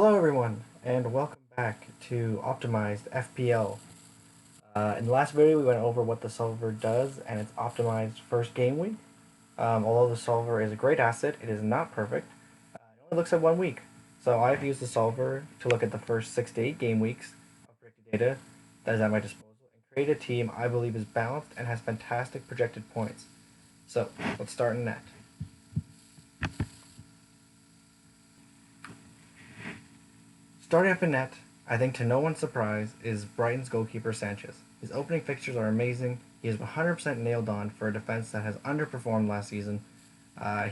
Hello everyone, and welcome back to Optimized FPL. In the last video we went over what the solver does and its optimized first game week. Although the solver is a great asset, it is not perfect. It only looks at 1 week. So I've used the solver to look at the first 6 to 8 game weeks of predicted data that is at my disposal and create a team I believe is balanced and has fantastic projected points. So let's start in net. Starting up in net, I think to no one's surprise, is Brighton's goalkeeper Sanchez. His opening fixtures are amazing. He is 100% nailed on for a defense that has underperformed last season.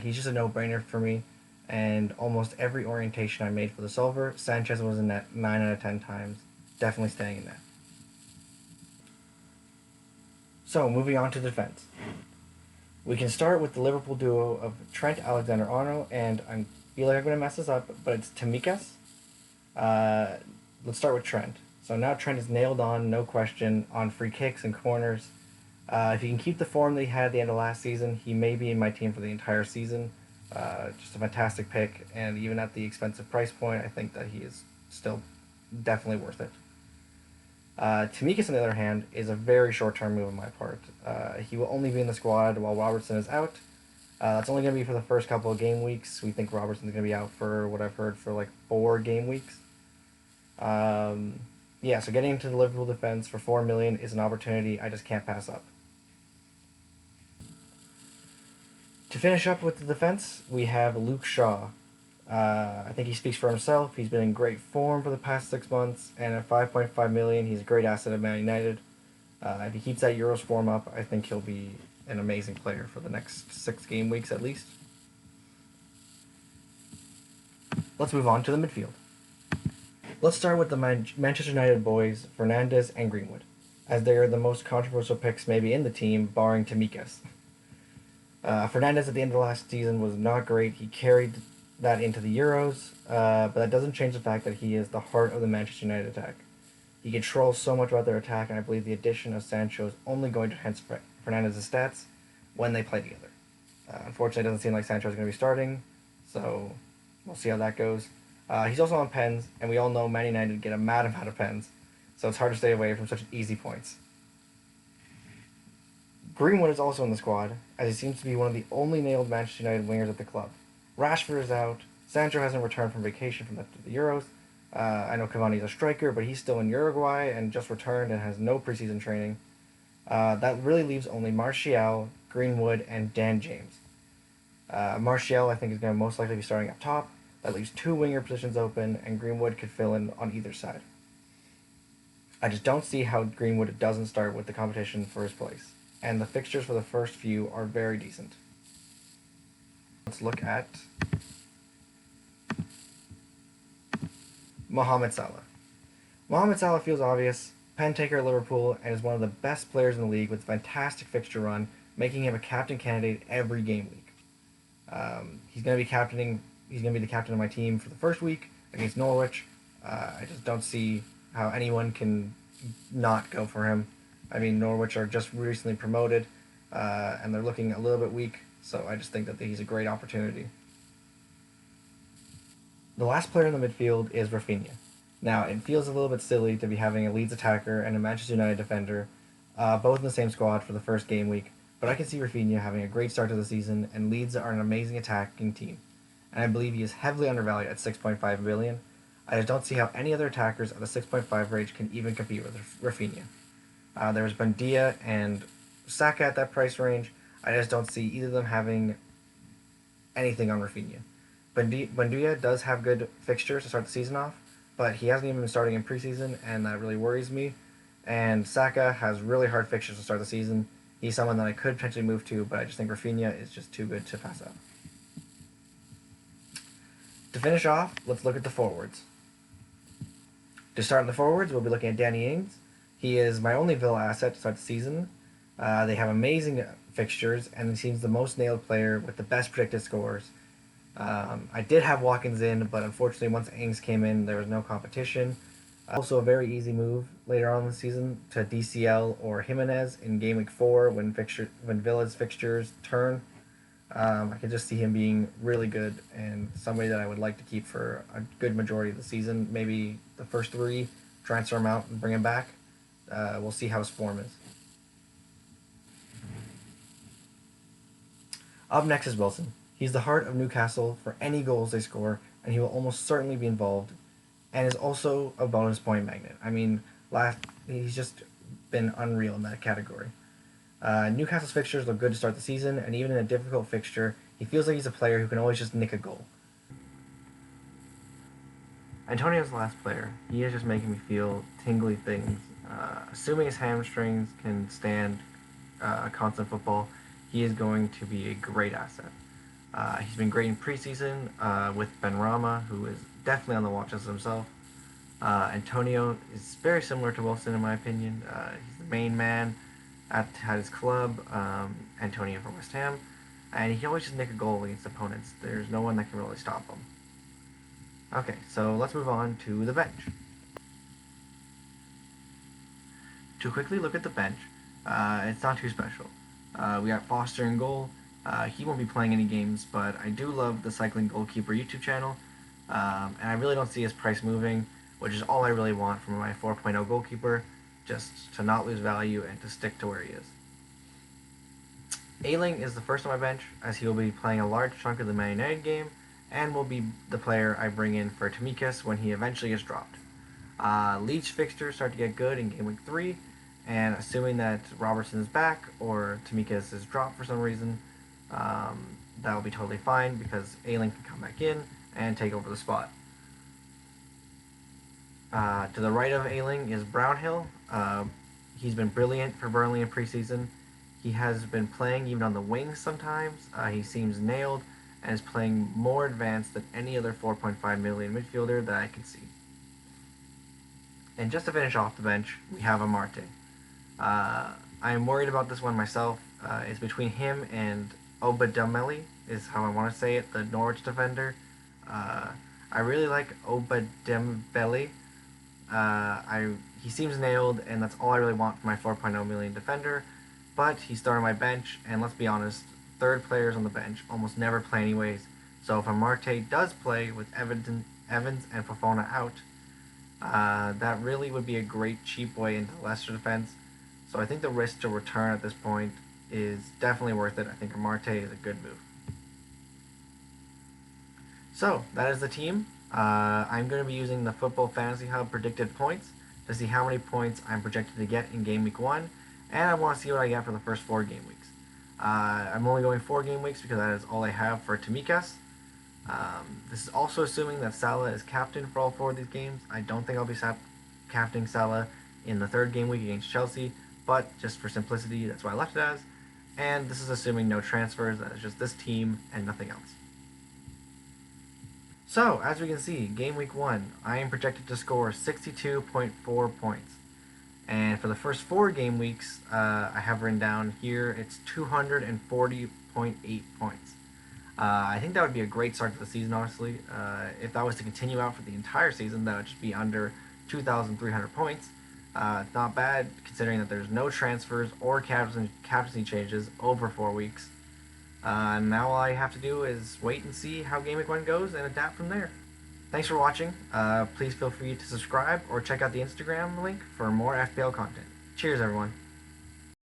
He's just a no-brainer for me, and almost every orientation I made for the solver, Sanchez was in net 9 out of 10 times. Definitely staying in net. So, moving on to defense. We can start with the Liverpool duo of Trent Alexander-Arnold, and I feel like I'm going to mess this up, but it's Tsimikas. Let's start with Trent. So now Trent is nailed on, no question, on free kicks and corners. If he can keep the form that he had at the end of last season, he may be in my team for the entire season. Just a fantastic pick, and even at the expensive price point, I think that he is still definitely worth it. Tsimikas, on the other hand, is a very short-term move on my part. He will only be in the squad while Robertson is out. That's only going to be for the first couple of game weeks. We think Robertson's going to be out for what I've heard for like 4 game weeks. Yeah, so getting into the Liverpool defense for 4 million is an opportunity I just can't pass up. To finish up with the defense, we have Luke Shaw. I think he speaks for himself. He's been in great form for the past 6 months, and at 5.5 million, he's a great asset at Man United. If he keeps that Euros form up, I think he'll be an amazing player for the next 6 game weeks at least. Let's move on to the midfield. Let's start with the Manchester United boys, Fernandez and Greenwood, as they are the most controversial picks maybe in the team, barring Tsimikas. Fernandez at the end of last season was not great. He carried that into the Euros, but that doesn't change the fact that he is the heart of the Manchester United attack. He controls so much about their attack, and I believe the addition of Sancho is only going to enhance Fernandez's stats when they play together. Unfortunately, it doesn't seem like Sancho is going to be starting, so we'll see how that goes. He's also on pens, and we all know Man United get a mad amount of pens, so it's hard to stay away from such easy points. Greenwood is also in the squad, as he seems to be one of the only nailed Manchester United wingers at the club. Rashford is out, Sancho hasn't returned from vacation from the Euros. I know Cavani's a striker, but he's still in Uruguay and just returned and has no preseason training. That really leaves only Martial, Greenwood, and Dan James. Martial, I think, is going to most likely be starting up top. That leaves 2 winger positions open, and Greenwood could fill in on either side. I just don't see how Greenwood doesn't start with the competition for his place, and the fixtures for the first few are very decent. Let's look at Mohamed Salah. Mohamed Salah feels obvious, pen taker at Liverpool, and is one of the best players in the league with a fantastic fixture run, making him a captain candidate every game week. He's going to be the captain of my team for the first week against Norwich. I just don't see how anyone can not go for him. I mean, Norwich are just recently promoted, and they're looking a little bit weak, so I just think that he's a great opportunity. The last player in the midfield is Rafinha. Now, it feels a little bit silly to be having a Leeds attacker and a Manchester United defender, both in the same squad for the first game week, but I can see Rafinha having a great start to the season, and Leeds are an amazing attacking team. And I believe he is heavily undervalued at 6.5 billion. I just don't see how any other attackers at the 6.5 range can even compete with Rafinha. There's Buendia and Saka at that price range. I just don't see either of them having anything on Rafinha. Buendia does have good fixtures to start the season off, but he hasn't even been starting in preseason, and that really worries me. And Saka has really hard fixtures to start the season. He's someone that I could potentially move to, but I just think Rafinha is just too good to pass up. To finish off, let's look at the forwards. To start in the forwards, we'll be looking at Danny Ings. He is my only Villa asset to start the season. They have amazing fixtures, and he seems the most nailed player with the best predicted scores. I did have Watkins in, but unfortunately once Ings came in, there was no competition. Also a very easy move later on in the season to DCL or Jimenez in Game Week 4 when Villa's fixtures turn. I could just see him being really good and somebody that I would like to keep for a good majority of the season. Maybe the first three, transfer him out and bring him back. We'll see how his form is. Up next is Wilson. He's the heart of Newcastle for any goals they score, and he will almost certainly be involved, and is also a bonus point magnet. I mean, he's just been unreal in that category. Newcastle's fixtures look good to start the season, and even in a difficult fixture, he feels like he's a player who can always just nick a goal. Antonio's the last player. He is just making me feel tingly things. Assuming his hamstrings can stand constant football, he is going to be a great asset. He's been great in preseason with Benrahma, who is definitely on the watch list himself. Antonio is very similar to Wilson in my opinion. He's the main man at his club, Antonio from West Ham, and he can always just nick a goal against opponents. There's no one that can really stop him. Okay, so let's move on to the bench. To quickly look at the bench, it's not too special. We got Foster in goal. He won't be playing any games, but I do love the Cycling Goalkeeper YouTube channel, and I really don't see his price moving, which is all I really want from my 4.0 goalkeeper, just to not lose value and to stick to where he is. Ayling is the first on my bench, as he will be playing a large chunk of the Man United game, and will be the player I bring in for Tsimikas when he eventually gets dropped. Leeds fixtures start to get good in Game Week 3, and assuming that Robertson is back or Tsimikas is dropped for some reason, that will be totally fine because Ayling can come back in and take over the spot. To the right of Ayling is Brownhill. He's been brilliant for Burnley in preseason. He has been playing even on the wings sometimes. He seems nailed and is playing more advanced than any other 4.5 million midfielder that I can see. And just to finish off the bench, we have Amarte. I am worried about this one myself. It's between him and Obadameli, is how I want to say it, the Norwich defender. I really like Obadameli. He seems nailed, and that's all I really want for my 4.0 million defender. But he's starting my bench, and let's be honest, third players on the bench almost never play anyways. So if Amarte does play with Evans and Fofana out, that really would be a great cheap way into Leicester defense. So I think the risk to return at this point is definitely worth it. I think Amarte is a good move. So that is the team. I'm going to be using the Football Fantasy Hub predicted points to see how many points I'm projected to get in Game Week 1, and I want to see what I get for the first 4 game weeks. I'm only going 4 game weeks because that is all I have for Tsimikas. This is also assuming that Salah is captain for all 4 of these games. I don't think I'll be captaining Salah in the 3rd game week against Chelsea, but just for simplicity, that's what I left it as. And this is assuming no transfers, that is just this team and nothing else. So, as we can see, Game Week 1, I am projected to score 62.4 points. And for the first 4 game weeks, I have written down here, it's 240.8 points. I think that would be a great start to the season, honestly. If that was to continue out for the entire season, that would just be under 2,300 points. Not bad, considering that there's no transfers or captaincy changes over 4 weeks. Now all I have to do is wait and see how Game Week 1 goes and adapt from there. Thanks for watching. Please feel free to subscribe or check out the Instagram link for more FPL content. Cheers, everyone.